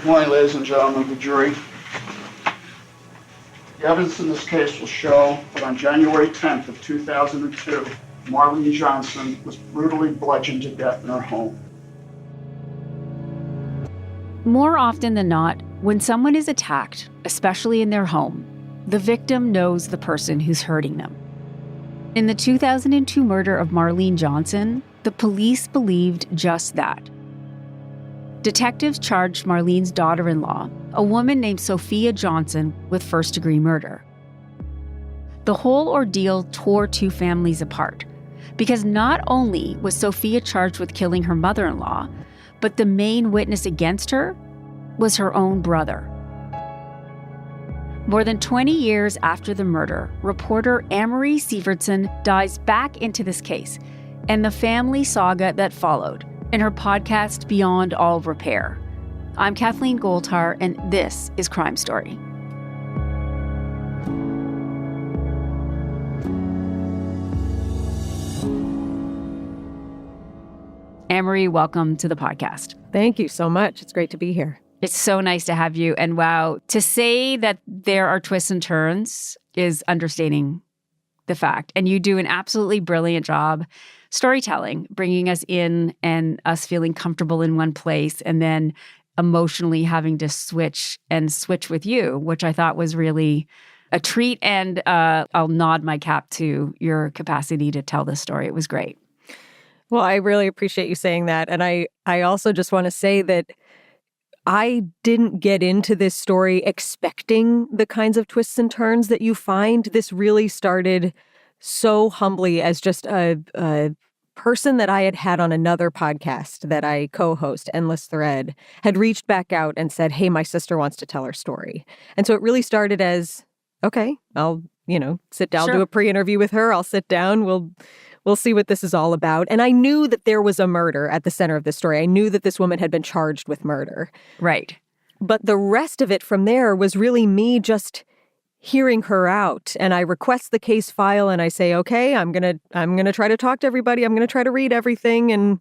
Good morning, ladies and gentlemen of the jury. The evidence in this case will show that on January 10th of 2002, Marlyne Johnson was brutally bludgeoned to death in her home. More often than not, when someone is attacked, especially in their home, the victim knows the person who's hurting them. In the 2002 murder of Marlyne Johnson, the police believed just that. Detectives charged Marlyne's daughter-in-law, a woman named Sophia Johnson, with first-degree murder. The whole ordeal tore two families apart, because not only was Sophia charged with killing her mother-in-law, but the main witness against her was her own brother. More than 20 years after the murder, reporter Amory Sivertson dives back into this case and the family saga that followed in her podcast, Beyond All Repair. I'm Kathleen Goldhar, and this is Crime Story. Amory, welcome to the podcast. Thank you so much. It's great to be here. It's so nice to have you. And wow, to say that there are twists and turns is understating the fact. And you do an absolutely brilliant job storytelling, bringing us in and us feeling comfortable in one place and then emotionally having to switch with you, which I thought was really a treat. And I'll nod my cap to your capacity to tell this story. It was great. Well, I really appreciate you saying that. And I also just want to say that I didn't get into this story expecting the kinds of twists and turns that you find. This really started so humbly as just a person that I had on another podcast that I co-host, Endless Thread, had reached back out and said, hey, my sister wants to tell her story. And so it really started as, okay, I'll, sit down, Sure. do a pre-interview with her. I'll sit down. We'll see what this is all about. And I knew that there was a murder at the center of this story. I knew that this woman had been charged with murder. Right. But the rest of it from there was really me just hearing her out. And I request the case file and I say, okay, I'm going to try to talk to everybody. I'm going to try to read everything and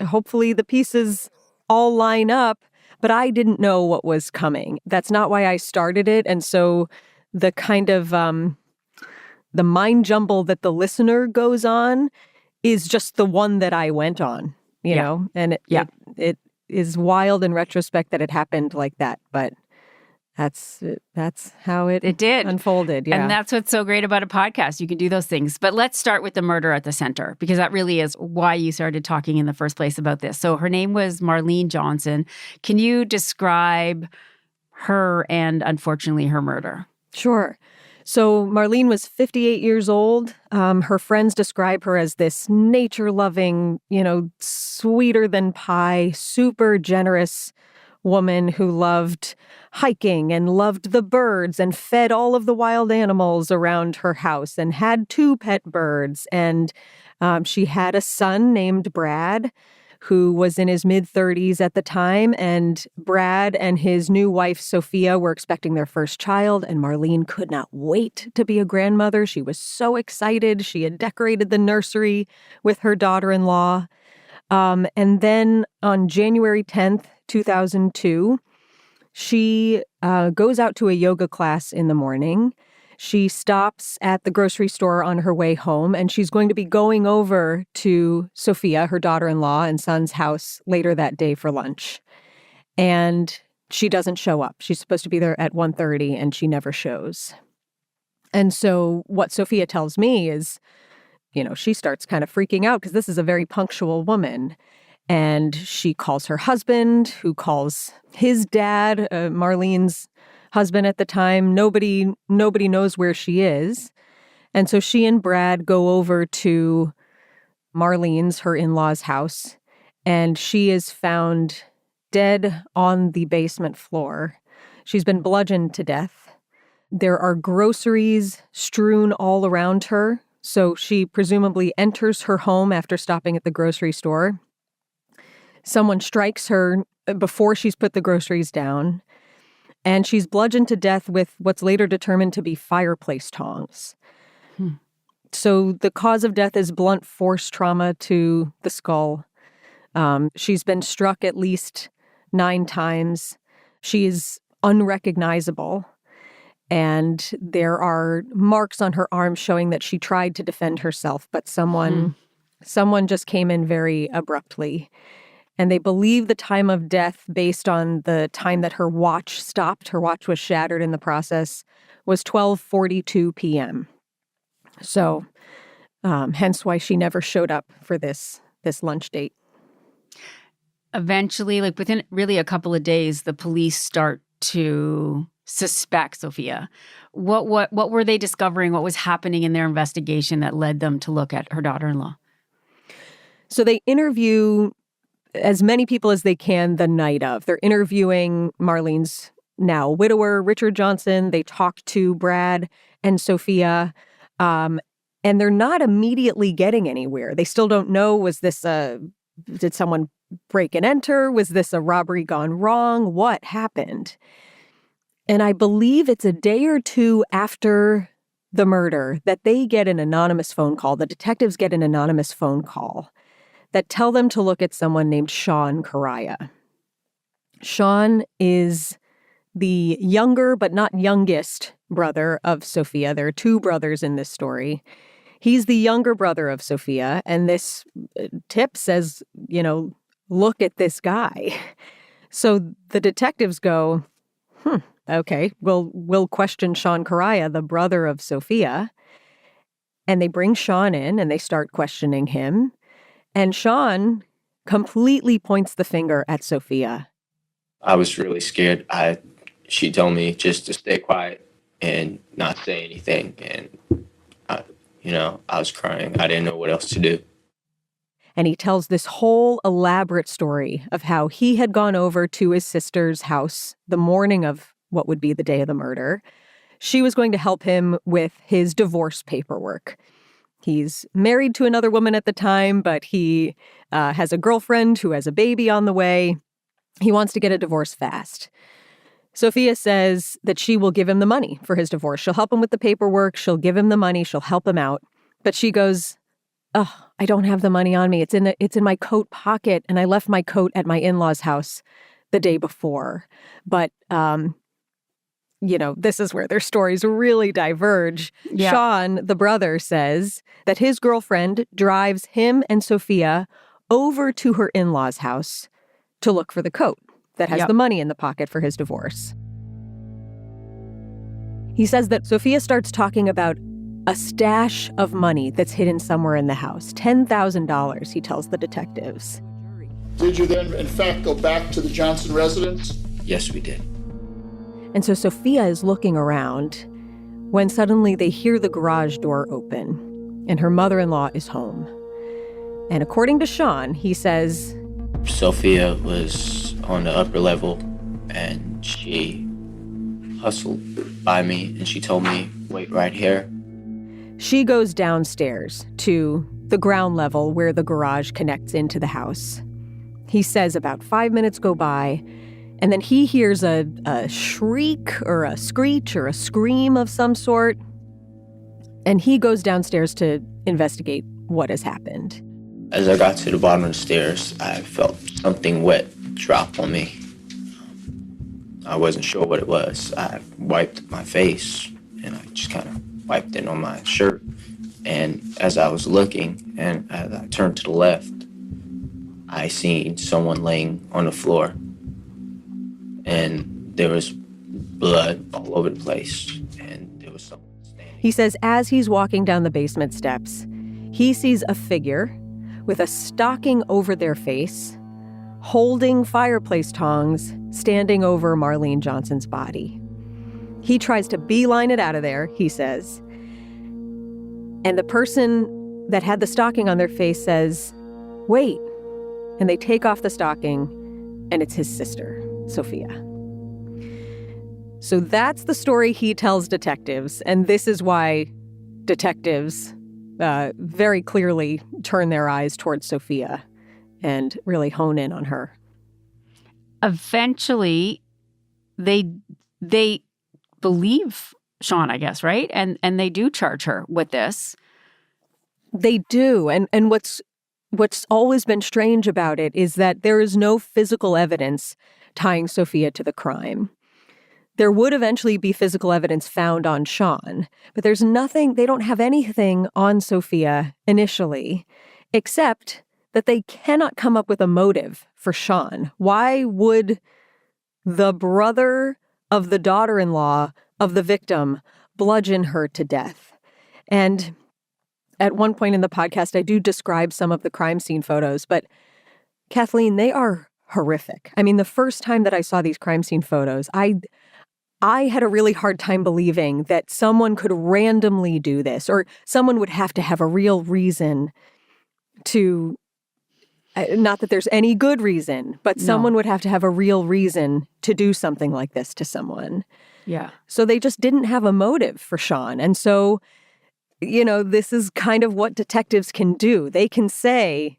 hopefully the pieces all line up. But I didn't know what was coming. That's not why I started it. And so the kind of the mind jumble that the listener goes on is just the one that I went on, you know, and it is wild in retrospect that it happened like that. But that's how it did unfolded. Yeah. And that's what's so great about a podcast. You can do those things. But let's start with the murder at the center, because that really is why you started talking in the first place about this. So her name was Marlyne Johnson. Can you describe her and, unfortunately, her murder? Sure. So Marlyne was 58 years old. Her friends describe her as this nature-loving, sweeter than pie, super generous woman who loved hiking and loved the birds and fed all of the wild animals around her house and had 2 pet birds. And she had a son named Brad, who was in his mid-30s at the time, and Brad and his new wife, Sophia, were expecting their first child, and Marlyne could not wait to be a grandmother. She was so excited. She had decorated the nursery with her daughter-in-law. And then on January 10th, 2002, she goes out to a yoga class in the morning. She stops at the grocery store on her way home, and she's going to be going over to Sophia, her daughter-in-law and son's house later that day for lunch. And she doesn't show up. She's supposed to be there at 1:30, and she never shows. And so what Sophia tells me is, she starts kind of freaking out because this is a very punctual woman. And she calls her husband, who calls his dad, Marlene's husband at the time. Nobody knows where she is. And so she and Brad go over to Marlene's, her in-laws' house, and she is found dead on the basement floor. She's been bludgeoned to death. There are groceries strewn all around her. So she presumably enters her home after stopping at the grocery store. Someone strikes her before she's put the groceries down. And she's bludgeoned to death with what's later determined to be fireplace tongs. So the cause of death is blunt force trauma to the skull. She's been struck at least 9 times. She is unrecognizable, and there are marks on her arm showing that she tried to defend herself, but someone just came in very abruptly. And they believe the time of death, based on the time that her watch stopped, her watch was shattered in the process, was 12:42 p.m. So hence why she never showed up for this lunch date. Eventually, like within really a couple of days, the police start to suspect Sophia. What were they discovering? What was happening in their investigation that led them to look at her daughter-in-law? So they interview as many people as they can the night of. They're interviewing Marlyne's now widower, Richard Johnson. They talk to Brad and Sophia, and they're not immediately getting anywhere. They still don't know, did someone break and enter? Was this a robbery gone wrong? What happened? And I believe it's a day or two after the murder that they get an anonymous phone call. The detectives get an anonymous phone call that tell them to look at someone named Sean Correia. Sean is the younger but not youngest brother of Sophia. There are two brothers in this story. He's the younger brother of Sophia, and this tip says, look at this guy. So the detectives go, okay, we'll question Sean Correia, the brother of Sophia. And they bring Sean in and they start questioning him. And Sean completely points the finger at Sophia. I was really scared. She told me just to stay quiet and not say anything. And, I was crying. I didn't know what else to do. And he tells this whole elaborate story of how he had gone over to his sister's house the morning of what would be the day of the murder. She was going to help him with his divorce paperwork. He's married to another woman at the time, but he has a girlfriend who has a baby on the way. He wants to get a divorce fast. Sophia says that she will give him the money for his divorce. She'll help him with the paperwork. She'll give him the money. She'll help him out. But she goes, "Oh, I don't have the money on me. It's in my coat pocket, and I left my coat at my in-laws' house the day before." But this is where their stories really diverge. Yeah. Sean, the brother, says that his girlfriend drives him and Sophia over to her in-laws' house to look for the coat that has the money in the pocket for his divorce. He says that Sophia starts talking about a stash of money that's hidden somewhere in the house. $10,000, he tells the detectives. Did you then, in fact, go back to the Johnson residence? Yes, we did. And so Sophia is looking around when suddenly they hear the garage door open and her mother-in-law is home. And according to Sean, he says, Sophia was on the upper level and she hustled by me and she told me, "Wait right here." She goes downstairs to the ground level where the garage connects into the house. He says about 5 minutes go by, and then he hears a shriek or a screech or a scream of some sort. And he goes downstairs to investigate what has happened. As I got to the bottom of the stairs, I felt something wet drop on me. I wasn't sure what it was. I wiped my face, and I just kind of wiped it on my shirt. And as I was looking, and as I turned to the left, I seen someone laying on the floor. And there was blood all over the place, and there was someone standing. He says as he's walking down the basement steps, he sees a figure with a stocking over their face, holding fireplace tongs, standing over Marlyne Johnson's body. He tries to beeline it out of there, he says. And the person that had the stocking on their face says, "Wait." And they take off the stocking, and it's his sister, Sophia. So that's the story he tells detectives, and this is why detectives very clearly turn their eyes towards Sophia and really hone in on her. Eventually, they believe Sean, I guess, right? And they do charge her with this. They do, and what's always been strange about it is that there is no physical evidence tying Sophia to the crime. There would eventually be physical evidence found on Sean, but there's nothing, they don't have anything on Sophia initially, except that they cannot come up with a motive for Sean. Why would the brother of the daughter-in-law of the victim bludgeon her to death? And at one point in the podcast, I do describe some of the crime scene photos, but Kathleen, they are horrific. I mean, the first time that I saw these crime scene photos, I had a really hard time believing that someone could randomly do this, or someone would have to have a real reason to, not that there's any good reason, but someone would have to have a real reason to do something like this to someone. Yeah. So they just didn't have a motive for Sean. And so, this is kind of what detectives can do. They can say,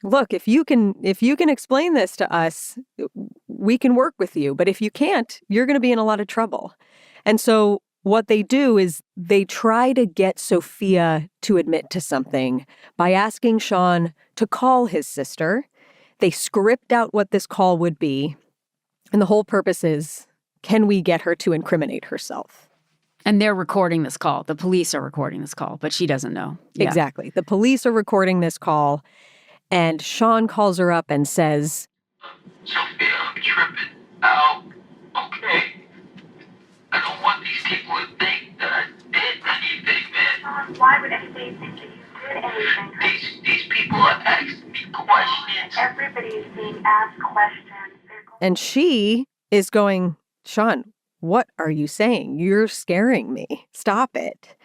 look, if you can explain this to us, we can work with you. But if you can't, you're going to be in a lot of trouble. And so what they do is they try to get Sophia to admit to something by asking Sean to call his sister. They script out what this call would be. And the whole purpose is, can we get her to incriminate herself? And they're recording this call. The police are recording this call, but she doesn't know. Yeah. Exactly. The police are recording this call. And Sean calls her up and says, Sophia, I'm tripping out. Okay. I don't want these people to think that I did anything, man. Why would anybody think that you did anything? These people are asking me questions. Everybody's being asked questions. and she is going, Sean, what are you saying? You're scaring me. Stop it.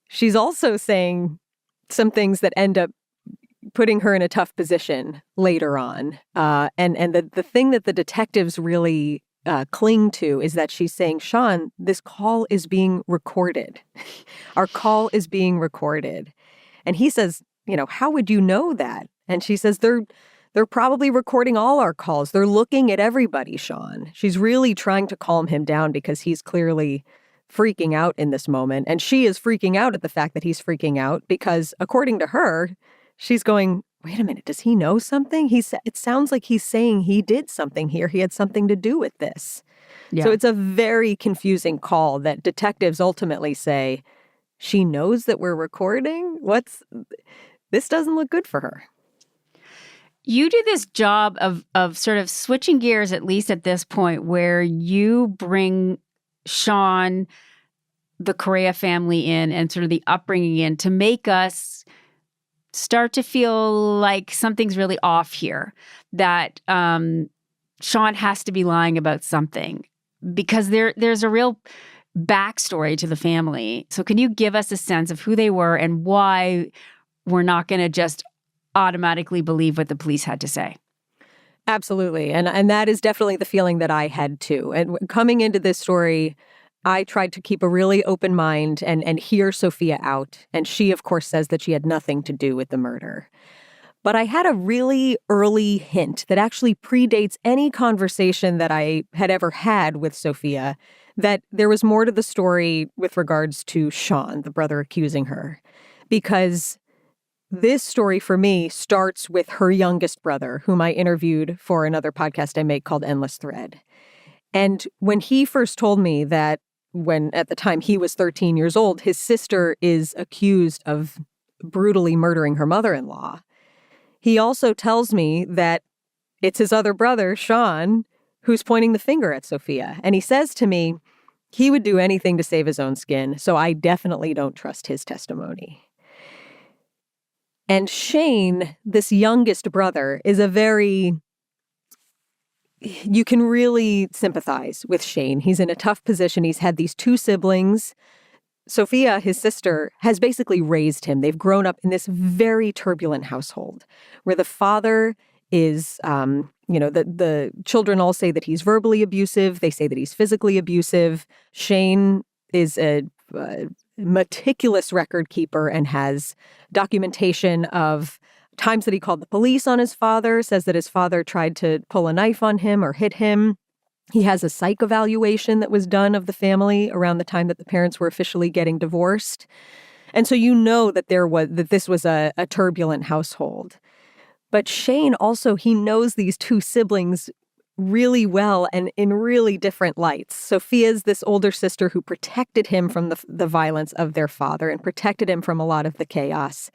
She's also saying some things that end up putting her in a tough position later on. And the thing that the detectives really cling to is that she's saying, Sean, this call is being recorded. Our call is being recorded. And he says, how would you know that? And she says, they're probably recording all our calls. They're looking at everybody, Sean. She's really trying to calm him down because he's clearly freaking out in this moment. And she is freaking out at the fact that he's freaking out because, according to her, she's going, wait a minute, does he know something? It sounds like he's saying he did something here. He had something to do with this. Yeah. So it's a very confusing call that detectives ultimately say, she knows that we're recording? This doesn't look good for her. You do this job of sort of switching gears, at least at this point, where you bring Sean, the Correa family in, and sort of the upbringing in to make us start to feel like something's really off here, that Sean has to be lying about something, because there's a real backstory to the family. So can you give us a sense of who they were and why we're not going to just automatically believe what the police had to say? Absolutely. And that is definitely the feeling that I had too. And coming into this story, I tried to keep a really open mind and hear Sophia out. And she, of course, says that she had nothing to do with the murder. But I had a really early hint that actually predates any conversation that I had ever had with Sophia, that there was more to the story with regards to Sean, the brother accusing her. Because this story for me starts with her youngest brother, whom I interviewed for another podcast I make called Endless Thread. And when he first told me that when at the time he was 13 years old, his sister is accused of brutally murdering her mother-in-law, he also tells me that it's his other brother, Sean, who's pointing the finger at Sophia. And he says to me, he would do anything to save his own skin, so I definitely don't trust his testimony. And Shane, this youngest brother, is you can really sympathize with Shane. He's in a tough position. He's had these two siblings. Sophia, his sister, has basically raised him. They've grown up in this very turbulent household where the father is, the children all say that he's verbally abusive. They say that he's physically abusive. Shane is a meticulous record keeper and has documentation of times that he called the police on his father, says that his father tried to pull a knife on him or hit him. He has a psych evaluation that was done of the family around the time that the parents were officially getting divorced. And so you know that this was a turbulent household. But Shane also, he knows these two siblings really well and in really different lights. Sophia's this older sister who protected him from the violence of their father and protected him from a lot of the chaos.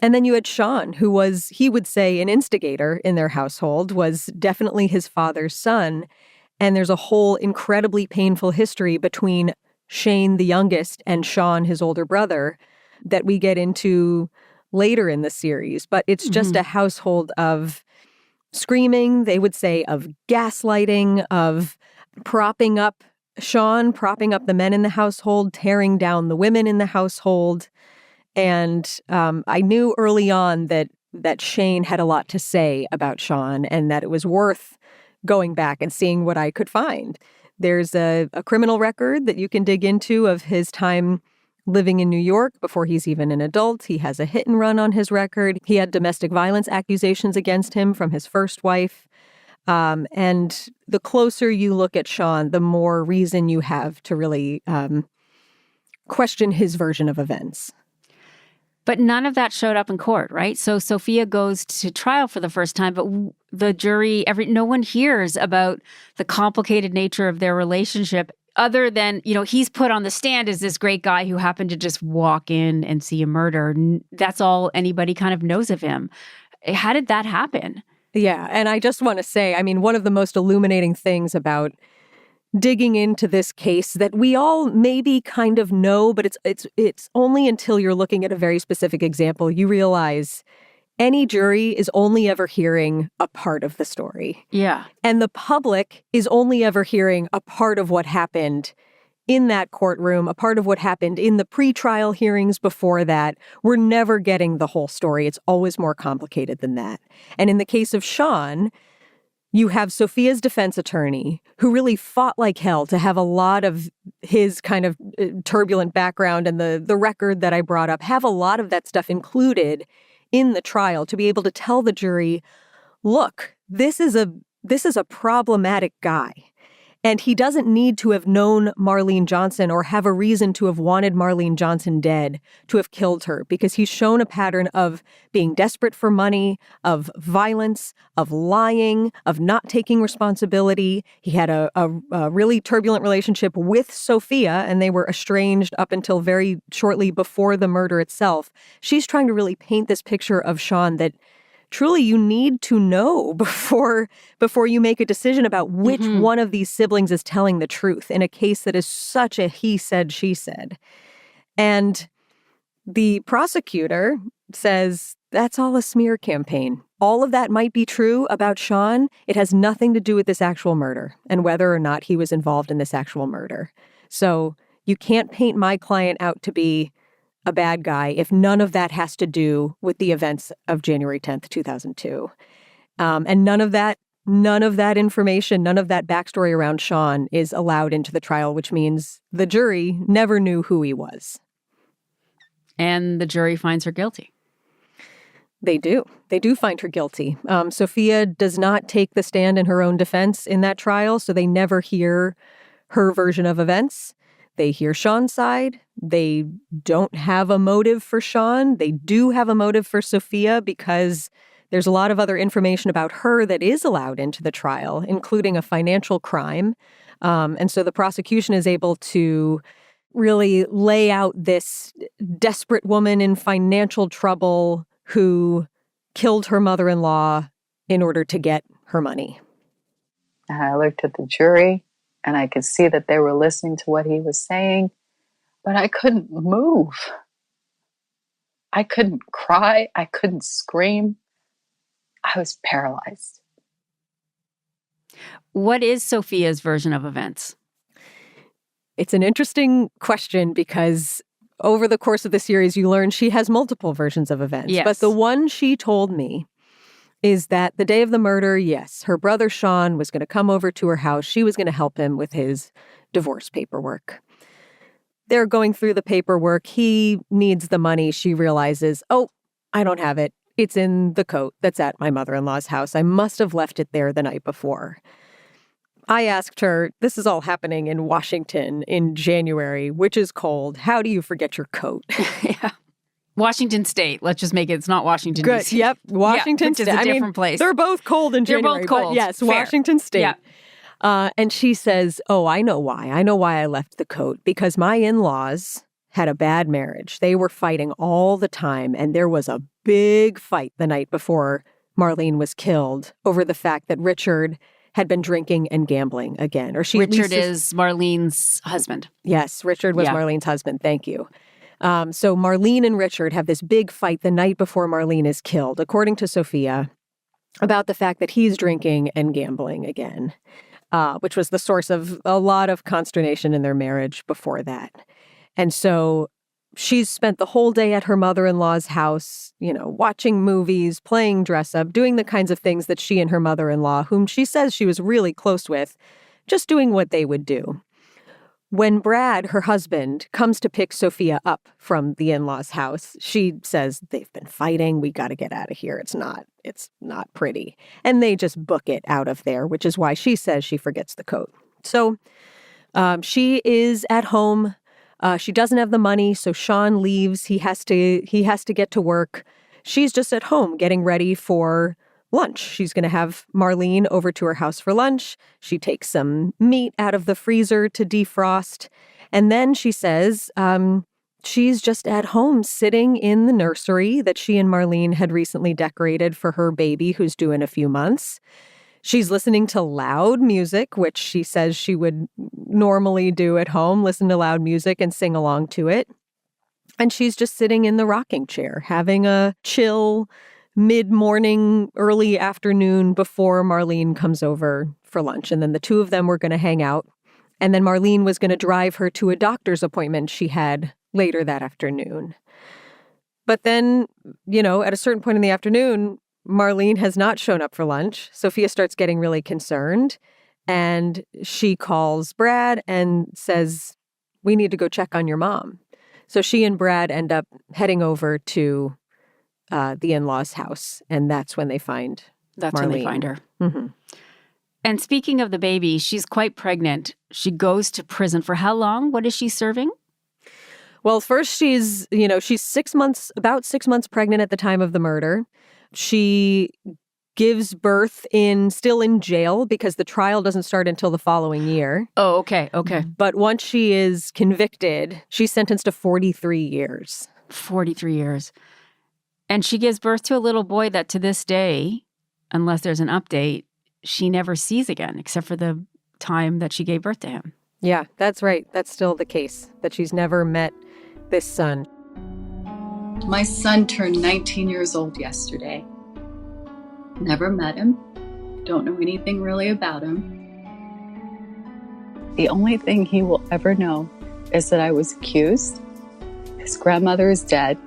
And then you had Sean, who was, he would say, an instigator in their household, was definitely his father's son. And there's a whole incredibly painful history between Shane, the youngest, and Sean, his older brother, that we get into later in the series. But it's just a household of screaming, they would say, of gaslighting, of propping up Sean, propping up the men in the household, tearing down the women in the household. And I knew early on that Shane had a lot to say about Sean and that it was worth going back and seeing what I could find. There's a criminal record that you can dig into of his time living in New York before he's even an adult. He has a hit and run on his record. He had domestic violence accusations against him from his first wife. And the closer you look at Sean, the more reason you have to really question his version of events. But none of that showed up in court, right? So Sophia goes to trial for the first time, but the jury, no one hears about the complicated nature of their relationship other than, he's put on the stand as this great guy who happened to just walk in and see a murder. That's all anybody kind of knows of him. How did that happen? Yeah. And I just want to say, one of the most illuminating things about digging into this case that we all maybe kind of know, but it's only until you're looking at a very specific example you realize any jury is only ever hearing a part of the story. Yeah. And the public is only ever hearing a part of what happened in that courtroom, a part of what happened in the pretrial hearings before that. We're never getting the whole story. It's always more complicated than that. And in the case of Sean, you have Sophia's defense attorney who really fought like hell to have a lot of his kind of turbulent background and the record that I brought up, have a lot of that stuff included in the trial to be able to tell the jury, look, this is a problematic guy. And he doesn't need to have known Marlyne Johnson or have a reason to have wanted Marlyne Johnson dead to have killed her, because he's shown a pattern of being desperate for money, of violence, of lying, of not taking responsibility. He had a really turbulent relationship with Sophia, and they were estranged up until very shortly before the murder itself. She's trying to really paint this picture of Sean that truly you need to know before you make a decision about which one of these siblings is telling the truth in a case that is such a he said, she said. And the prosecutor says that's all a smear campaign. All of that might be true about Sean. It has nothing to do with this actual murder and whether or not he was involved in this actual murder. So you can't paint my client out to be a bad guy if none of that has to do with the events of January 10th, 2002. And none of that information, none of that backstory around Sean is allowed into the trial, which means the jury never knew who he was. And the jury finds her guilty. They do. They do find her guilty. Sophia does not take the stand in her own defense in that trial, so they never hear her version of events. They hear Sean's side. They don't have a motive for Sean. They do have a motive for Sophia because there's a lot of other information about her that is allowed into the trial, including a financial crime. And so the prosecution is able to really lay out this desperate woman in financial trouble who killed her mother-in-law in order to get her money. And I looked at the jury, and I could see that they were listening to what he was saying, but I couldn't move. I couldn't cry. I couldn't scream. I was paralyzed. What is Sophia's version of events? It's an interesting question because over the course of the series, you learn she has multiple versions of events. Yes. But the one she told me is that the day of the murder, yes, her brother Sean was going to come over to her house. She was going to help him with his divorce paperwork. They're going through the paperwork. He needs the money. She realizes, oh, I don't have it. It's in the coat that's at my mother-in-law's house. I must have left it there the night before. I asked her, this is all happening in Washington in January, which is cold. How do you forget your coat? Yeah. Washington State. Let's just make it. It's not Washington, Good. D.C. Yep. Washington which State. is a different place. They're both cold in They're January. both cold. But yes, Fair. Washington State. Yeah. And she says, oh, I know why. I know why I left the coat. Because my in-laws had a bad marriage. They were fighting all the time. And there was a big fight the night before Marlyne was killed over the fact that Richard had been drinking and gambling again. Or she Richard is Marlene's husband. Yes, Richard was Marlene's husband. Thank you. So Marlyne and Richard have this big fight the night before Marlyne is killed, according to Sophia, about the fact that he's drinking and gambling again, which was the source of a lot of consternation in their marriage before that. And so she's spent the whole day at her mother-in-law's house, watching movies, playing dress-up, doing the kinds of things that she and her mother-in-law, whom she says she was really close with, just doing what they would do. When Brad, her husband, comes to pick Sophia up from the in-laws' house, she says, they've been fighting. We got to get out of here. It's not pretty. And they just book it out of there, which is why she says she forgets the coat. So she is at home. She doesn't have the money, so Sean leaves. He has to get to work. She's just at home getting ready for lunch. She's going to have Marlyne over to her house for lunch. She takes some meat out of the freezer to defrost. And then she says she's just at home sitting in the nursery that she and Marlyne had recently decorated for her baby who's due in a few months. She's listening to loud music, which she says she would normally do at home, listen to loud music and sing along to it. And she's just sitting in the rocking chair, having a chill mid-morning, early afternoon before Marlyne comes over for lunch. And then the two of them were going to hang out. And then Marlyne was going to drive her to a doctor's appointment she had later that afternoon. But then, at a certain point in the afternoon, Marlyne has not shown up for lunch. Sophia starts getting really concerned. And she calls Brad and says, we need to go check on your mom. So she and Brad end up heading over to the in-laws' house, and that's when they find Marlyne. When they find her. Mm-hmm. And speaking of the baby, she's quite pregnant. She goes to prison for how long? What is she serving? Well, first she's 6 months, about 6 months pregnant at the time of the murder. She gives birth still in jail because the trial doesn't start until the following year. Oh, okay. But once she is convicted, she's sentenced to 43 years. 43 years. And she gives birth to a little boy that to this day, unless there's an update, she never sees again, except for the time that she gave birth to him. Yeah, that's right. That's still the case, that she's never met this son. My son turned 19 years old yesterday. Never met him. Don't know anything really about him. The only thing he will ever know is that I was accused. His grandmother is dead.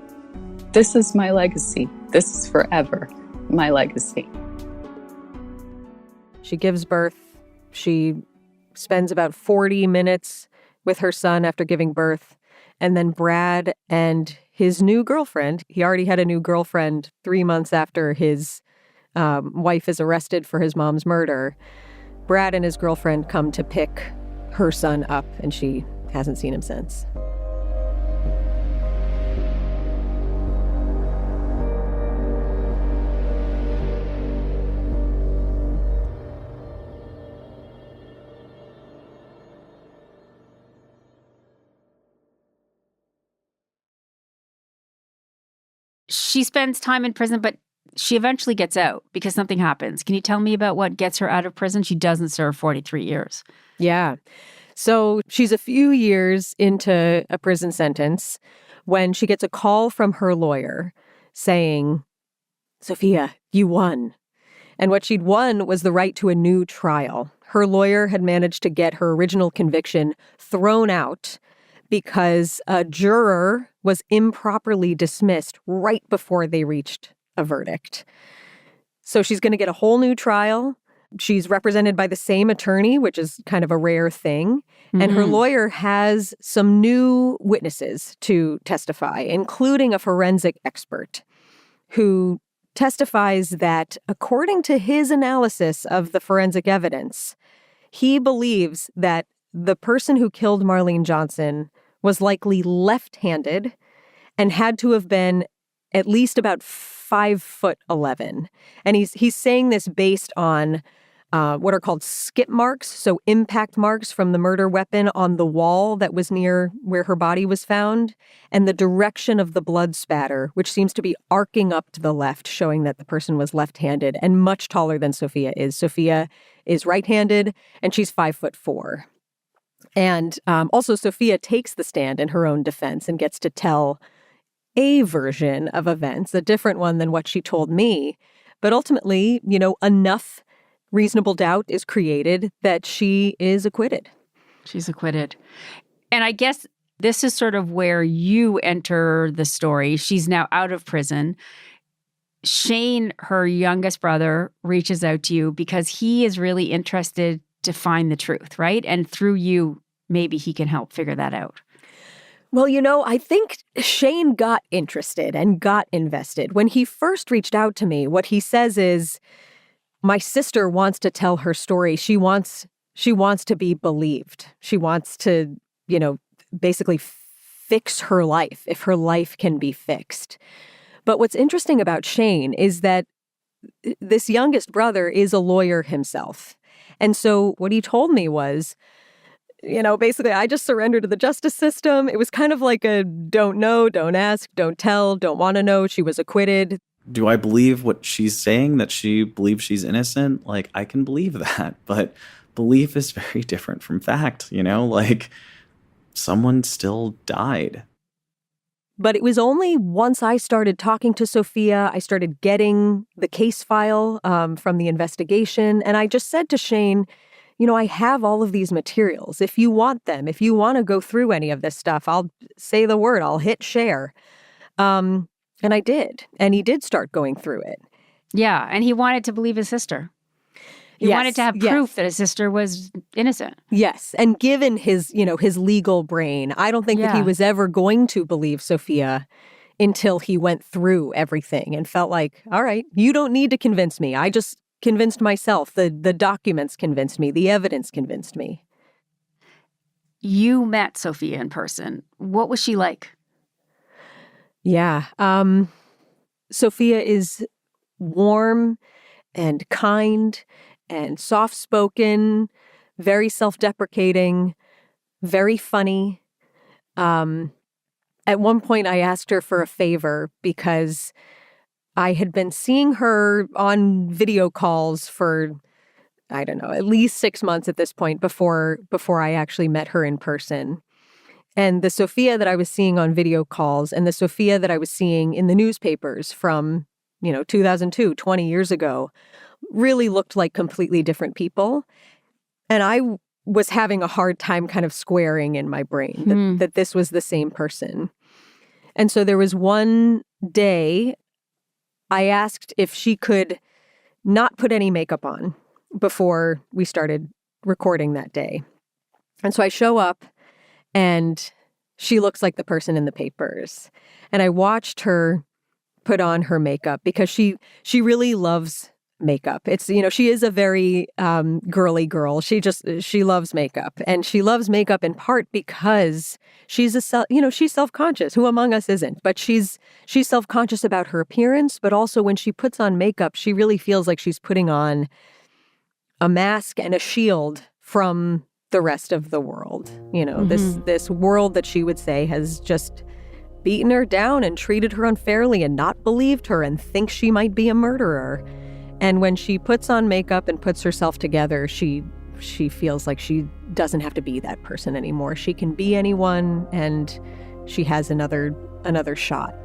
This is my legacy. This is forever my legacy. She gives birth. She spends about 40 minutes with her son after giving birth. And then Brad and his new girlfriend, he already had a new girlfriend 3 months after his wife is arrested for his mom's murder. Brad and his girlfriend come to pick her son up, and she hasn't seen him since. She spends time in prison, but she eventually gets out because something happens. Can you tell me about what gets her out of prison? She doesn't serve 43 years. Yeah. So she's a few years into a prison sentence when she gets a call from her lawyer saying, Sophia, you won. And what she'd won was the right to a new trial. Her lawyer had managed to get her original conviction thrown out because a juror was improperly dismissed right before they reached a verdict. So she's going to get a whole new trial. She's represented by the same attorney, which is kind of a rare thing. Mm-hmm. And her lawyer has some new witnesses to testify, including a forensic expert who testifies that, according to his analysis of the forensic evidence, he believes that the person who killed Marlyne Johnson was likely left-handed and had to have been at least about 5'11". And he's saying this based on what are called skip marks, so impact marks from the murder weapon on the wall that was near where her body was found, and the direction of the blood spatter, which seems to be arcing up to the left, showing that the person was left-handed and much taller than Sophia is. Sophia is right-handed, and she's 5'4". And also, Sophia takes the stand in her own defense and gets to tell a version of events, a different one than what she told me. But ultimately, enough reasonable doubt is created that she is acquitted. She's acquitted. And I guess this is sort of where you enter the story. She's now out of prison. Shane, her youngest brother, reaches out to you because he is really interested to find the truth, right? And through you, maybe he can help figure that out. Well, I think Shane got interested and got invested. When he first reached out to me, what he says is, my sister wants to tell her story. She wants to be believed. She wants to, basically fix her life if her life can be fixed. But what's interesting about Shane is that this youngest brother is a lawyer himself. And so what he told me was, basically, I just surrendered to the justice system. It was kind of like a don't know, don't ask, don't tell, don't want to know. She was acquitted. Do I believe what she's saying, that she believes she's innocent? Like, I can believe that, but belief is very different from fact, like someone still died. But it was only once I started talking to Sophia, I started getting the case file from the investigation, and I just said to Shane, I have all of these materials. If you want them, if you want to go through any of this stuff, I'll say the word, I'll hit share. And I did. And he did start going through it. Yeah. And he wanted to believe his sister. He wanted to have proof that his sister was innocent. Yes. And given his legal brain, I don't think that he was ever going to believe Sophia until he went through everything and felt like, all right, you don't need to convince me. I just convinced myself. The documents convinced me. The evidence convinced me. You met Sophia in person. What was she like? Yeah. Sophia is warm and kind and soft-spoken, very self-deprecating, very funny. At one point, I asked her for a favor because I had been seeing her on video calls for, I don't know, at least 6 months at this point before I actually met her in person. And the Sophia that I was seeing on video calls and the Sophia that I was seeing in the newspapers from, 2002, 20 years ago, really looked like completely different people. And I was having a hard time kind of squaring in my brain that this was the same person. And so there was one day I asked if she could not put any makeup on before we started recording that day. And so I show up and she looks like the person in the papers. And I watched her put on her makeup because she really loves makeup. It's, she is a very girly girl. She loves makeup. And she loves makeup in part because she's she's self-conscious. Who among us isn't? But she's self-conscious about her appearance, but also when she puts on makeup, she really feels like she's putting on a mask and a shield from the rest of the world. This world that she would say has just beaten her down and treated her unfairly and not believed her and thinks she might be a murderer. And when she puts on makeup and puts herself together, she feels like she doesn't have to be that person anymore. She can be anyone, and she has another shot.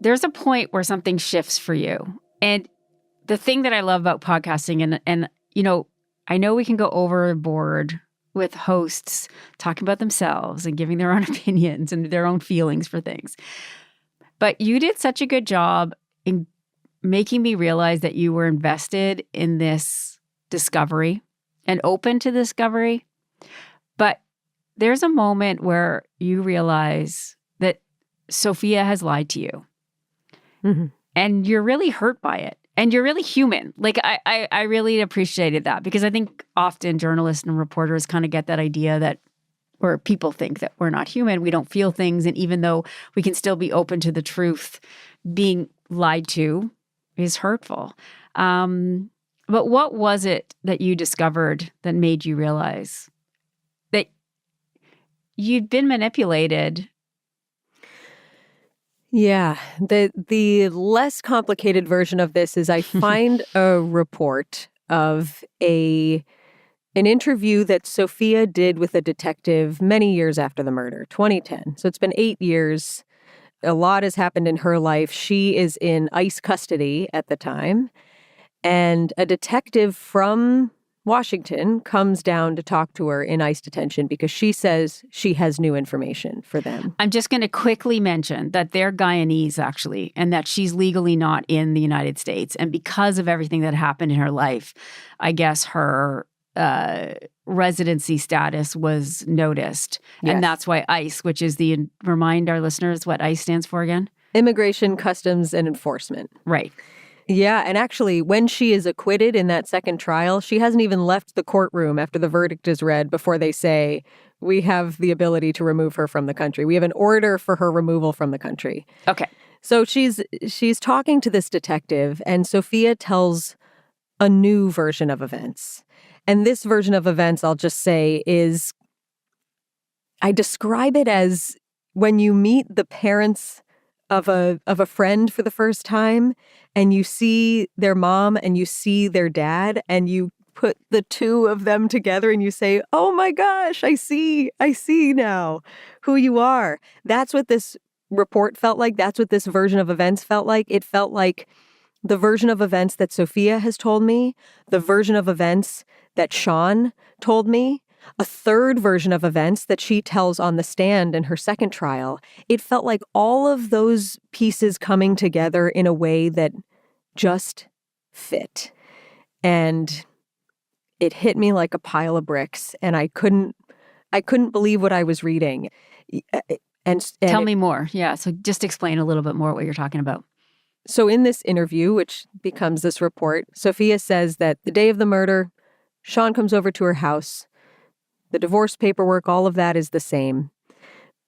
There's a point where something shifts for you. And the thing that I love about podcasting, and I know we can go overboard with hosts talking about themselves and giving their own opinions and their own feelings for things. But you did such a good job in making me realize that you were invested in this discovery and open to discovery. But there's a moment where you realize that Sophia has lied to you. Mm-hmm. And you're really hurt by it. And you're really human. Like, I really appreciated that, because I think often journalists and reporters kind of get that idea that, or people think that we're not human, we don't feel things. And even though we can still be open to the truth, being lied to is hurtful. But what was it that you discovered that made you realize that you'd been manipulated? Yeah, the less complicated version of this is I find a report of an interview that Sophia did with a detective many years after the murder, 2010. So it's been 8 years. A lot has happened in her life. She is in ICE custody at the time. And a detective from Washington comes down to talk to her in ICE detention because she says she has new information for them. I'm just going to quickly mention that they're Guyanese, actually, and that she's legally not in the United States. And because of everything that happened in her life, I guess her residency status was noticed. Yes. And that's why ICE, which is remind our listeners what ICE stands for again? Immigration, Customs, and Enforcement. Right. Yeah, and actually, when she is acquitted in that second trial, she hasn't even left the courtroom after the verdict is read before they say, we have the ability to remove her from the country. We have an order for her removal from the country. Okay. So she's talking to this detective, and Sophia tells a new version of events. And this version of events, I'll just say, is, I describe it as when you meet the parents of a friend for the first time, and you see their mom and you see their dad, and you put the two of them together and you say, oh my gosh, I see now who you are. That's what this report felt like. That's what this version of events felt like. It felt like the version of events that Sophia has told me, the version of events that Sean told me, a third version of events that she tells on the stand in her second trial. It felt like all of those pieces coming together in a way that just fit. And it hit me like a pile of bricks, and I couldn't believe what I was reading. And tell me more. Yeah, so just explain a little bit more what you're talking about. So in this interview, which becomes this report, Sophia says that the day of the murder, Sean comes over to her house. The divorce paperwork, all of that is the same.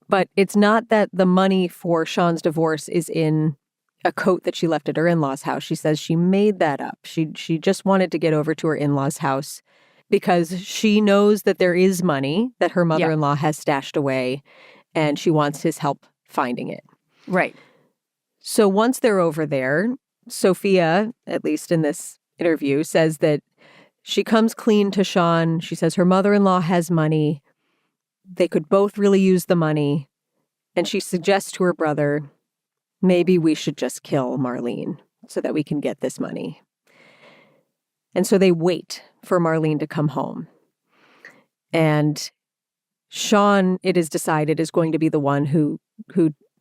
But it's not that the money for Sean's divorce is in a coat that she left at her in-laws' house. She says she made that up. She just wanted to get over to her in-laws' house because she knows that there is money that her mother-in-law has stashed away, and she wants his help finding it. Right. So once they're over there, Sophia, at least in this interview, says that she comes clean to Sean. She says her mother-in-law has money. They could both really use the money. And she suggests to her brother, maybe we should just kill Marlyne so that we can get this money. And so they wait for Marlyne to come home. And Sean, it is decided, is going to be the one who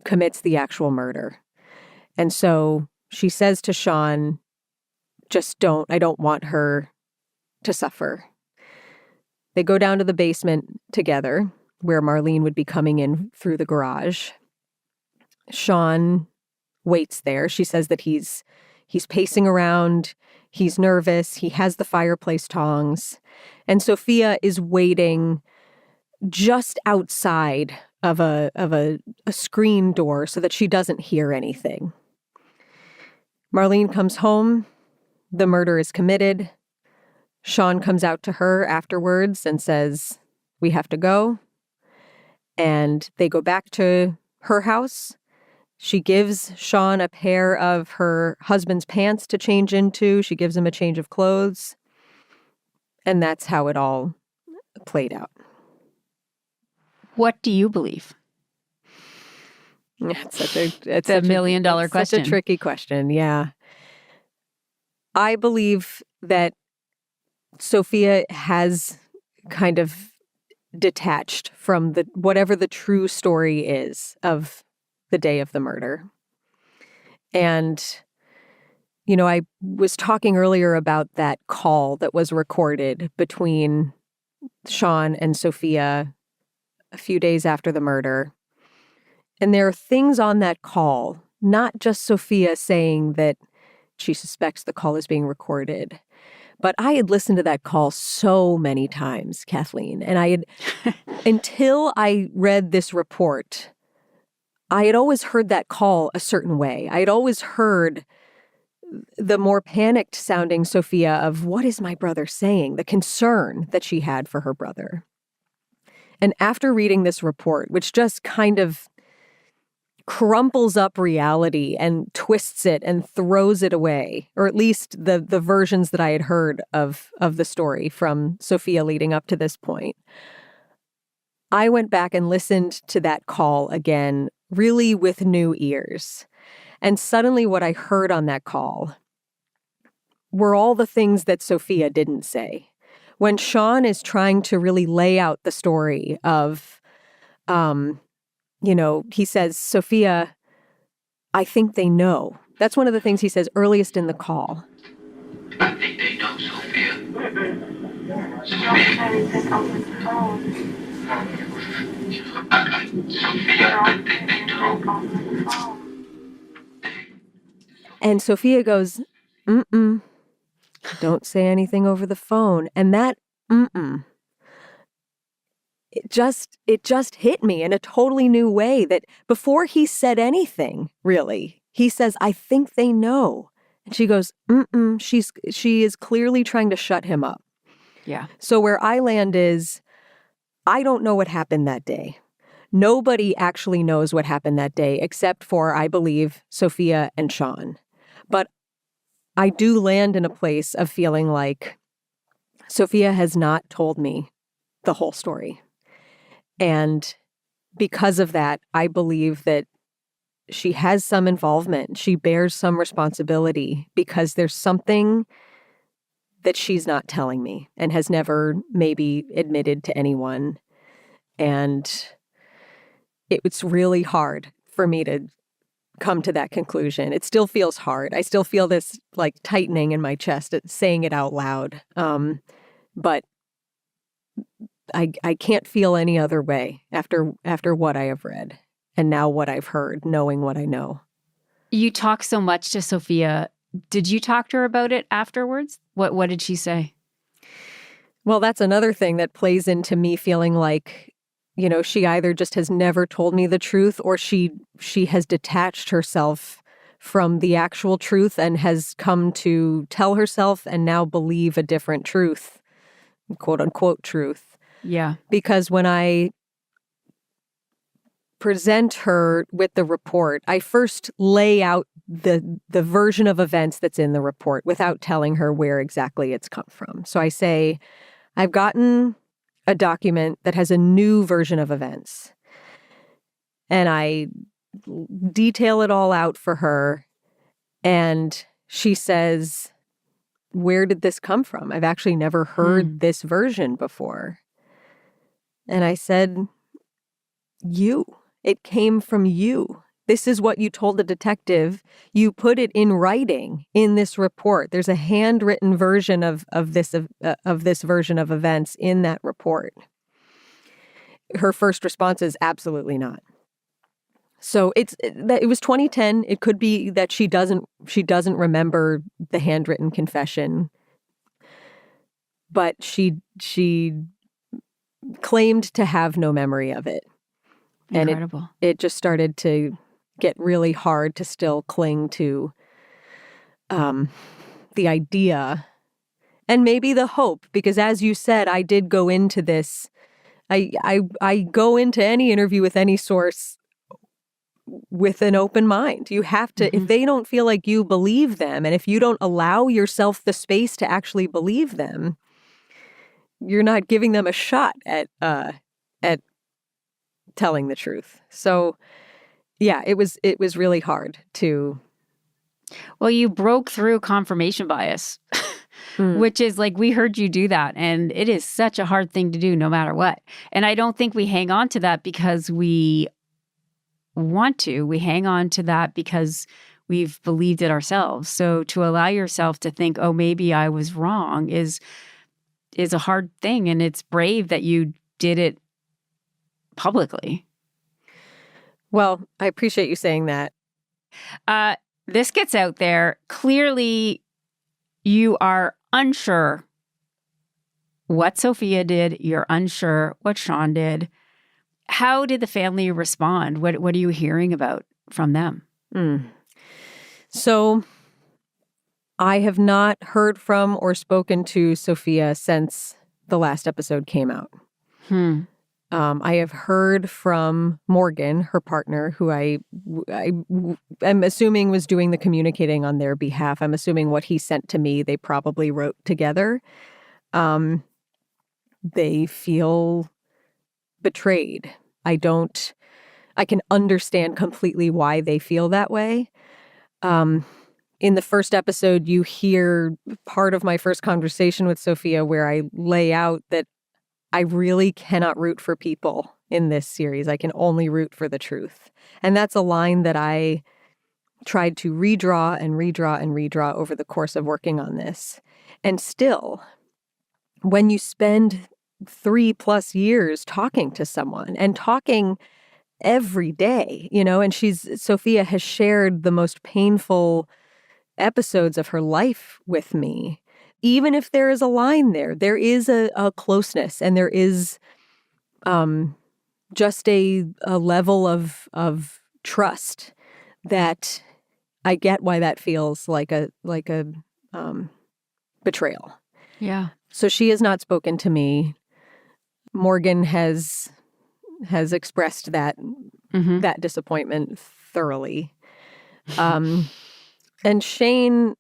commits the actual murder. And so she says to Sean, I don't want her to suffer. They go down to the basement together, where Marlyne would be coming in through the garage. Sean waits there. She says that he's pacing around, he's nervous, he has the fireplace tongs, and Sophia is waiting just outside of a screen door so that she doesn't hear anything. Marlyne comes home. The murder is committed. Sean comes out to her afterwards and says, we have to go. And they go back to her house. She gives Sean a pair of her husband's pants to change into. She gives him a change of clothes. And that's how it all played out. What do you believe? It's a $1 million question. Such a tricky question, yeah. I believe that Sophia has kind of detached from whatever the true story is of the day of the murder. And, I was talking earlier about that call that was recorded between Sean and Sophia a few days after the murder. And there are things on that call, not just Sophia saying that She suspects the call is being recorded. But I had listened to that call so many times, Kathleen, and I had, until I read this report, I had always heard that call a certain way. I had always heard the more panicked sounding Sophia of, what is my brother saying? The concern that she had for her brother. And after reading this report, which just kind of crumples up reality and twists it and throws it away, or at least the versions that I had heard of the story from Sophia leading up to this point, I went back and listened to that call again, really with new ears. And suddenly what I heard on that call were all the things that Sophia didn't say. When Sean is trying to really lay out the story of, he says, Sophia, I think they know. That's one of the things he says earliest in the call. I think they know, Sophia. Don't say anything over the phone. Sophia, I think they know. Over the phone. And Sophia goes, mm-mm, don't say anything over the phone. And that mm-mm, it just hit me in a totally new way that before he said anything, really, he says, I think they know. And she goes, mm-mm, she is clearly trying to shut him up. Yeah. So where I land is, I don't know what happened that day. Nobody actually knows what happened that day, except for, I believe, Sophia and Sean. But I do land in a place of feeling like Sophia has not told me the whole story. And because of that, I believe that she has some involvement. She bears some responsibility because there's something that she's not telling me and has never maybe admitted to anyone. And it's really hard for me to come to that conclusion. It still feels hard. I still feel this like tightening in my chest at saying it out loud. But I can't feel any other way after what I have read and now what I've heard, knowing what I know. You talk so much to Sophia. Did you talk to her about it afterwards? What did she say? Well, that's another thing that plays into me feeling like, she either just has never told me the truth or she has detached herself from the actual truth and has come to tell herself and now believe a different truth, quote unquote truth. Yeah. Because when I present her with the report, I first lay out the version of events that's in the report without telling her where exactly it's come from. So I say, I've gotten a document that has a new version of events. And I detail it all out for her. And she says, where did this come from? I've actually never heard this version before. And I said, you. It came from you. This is what you told the detective. You put it in writing in this report. There's a handwritten version of this version of events in that report. Her first response is absolutely not. So it was 2010. It could be that she doesn't remember the handwritten confession, but she claimed to have no memory of it. Incredible. And it just started to get really hard to still cling to the idea and maybe the hope, because as you said, I did go into this. I go into any interview with any source with an open mind. You have to, if they don't feel like you believe them, and if you don't allow yourself the space to actually believe them, you're not giving them a shot at telling the truth. So yeah, it was really hard to. Well, you broke through confirmation bias, which is like, we heard you do that. And it is such a hard thing to do no matter what. And I don't think we hang on to that because we want to. We hang on to that because we've believed it ourselves. So to allow yourself to think, oh, maybe I was wrong is a hard thing. And it's brave that you did it publicly. Well, I appreciate you saying that. this gets out there. Clearly, you are unsure what Sophia did. You're unsure what Sean did. How did the family respond? What are you hearing about from them? So I have not heard from or spoken to Sophia since the last episode came out. I have heard from Morgan, her partner, who I'm assuming was doing the communicating on their behalf. I'm assuming what he sent to me, they probably wrote together. They feel betrayed. I can understand completely why they feel that way. In the first episode, you hear part of my first conversation with Sophia where I lay out that I really cannot root for people in this series. I can only root for the truth. And that's a line that I tried to redraw and redraw and redraw over the course of working on this. And still, when you spend 3+ years talking to someone and talking every day, and Sophia has shared the most painful episodes of her life with me. Even if there is a line there is a closeness, and there is just a level of trust that I get why that feels like a betrayal. Yeah. So she has not spoken to me. Morgan has expressed that that disappointment thoroughly. And Shane,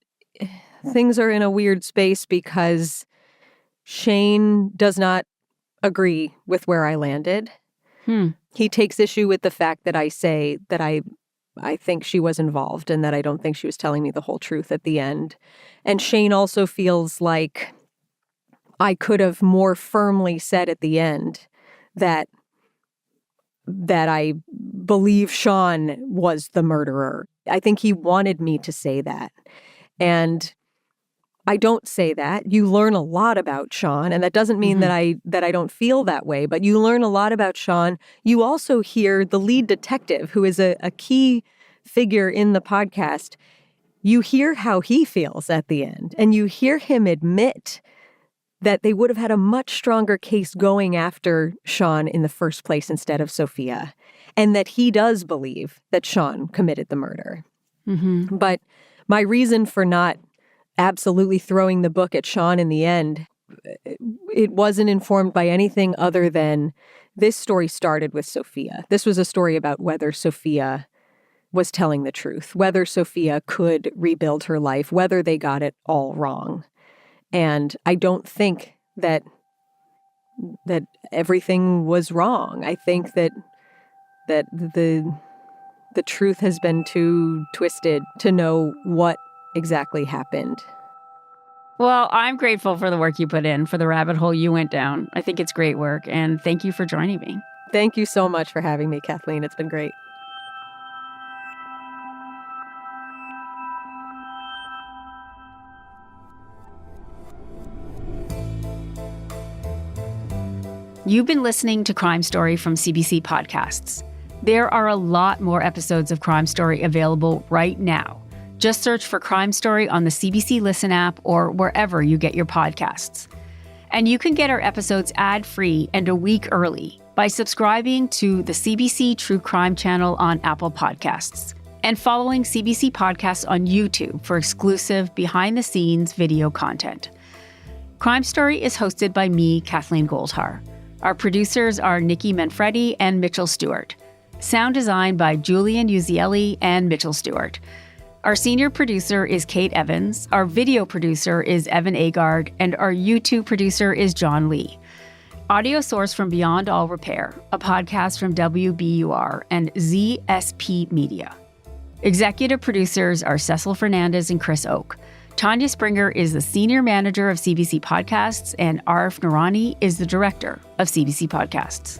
things are in a weird space because Shane does not agree with where I landed. He takes issue with the fact that I say that I think she was involved and that I don't think she was telling me the whole truth at the end. And Shane also feels like I could have more firmly said at the end that I believe Sean was the murderer. I think he wanted me to say that. And I don't say that. You learn a lot about Sean, and that doesn't mean that I don't feel that way, but you learn a lot about Sean. You also hear the lead detective, who is a key figure in the podcast. You hear how he feels at the end, and you hear him admit that they would have had a much stronger case going after Sean in the first place instead of Sophia, and that he does believe that Sean committed the murder. But my reason for not absolutely throwing the book at Sean in the end, it wasn't informed by anything other than this story started with Sophia. This was a story about whether Sophia was telling the truth, whether Sophia could rebuild her life, whether they got it all wrong. And I don't think that everything was wrong. I think that the truth has been too twisted to know what exactly happened. Well, I'm grateful for the work you put in, for the rabbit hole you went down. I think it's great work, and thank you for joining me. Thank you so much for having me, Kathleen. It's been great. You've been listening to Crime Story from CBC Podcasts. There are a lot more episodes of Crime Story available right now. Just search for Crime Story on the CBC Listen app or wherever you get your podcasts. And you can get our episodes ad-free and a week early by subscribing to the CBC True Crime channel on Apple Podcasts and following CBC Podcasts on YouTube for exclusive behind-the-scenes video content. Crime Story is hosted by me, Kathleen Goldhar. Our producers are Nikki Manfredi and Mitchell Stewart. Sound design by Julian Uzielli and Mitchell Stewart. Our senior producer is Kate Evans, our video producer is Evan Agard, and our YouTube producer is John Lee. Audio source from Beyond All Repair, a podcast from WBUR and ZSP Media. Executive producers are Cecil Fernandez and Chris Oak. Tanya Springer is the senior manager of CBC Podcasts, and Arif Noorani is the director of CBC Podcasts.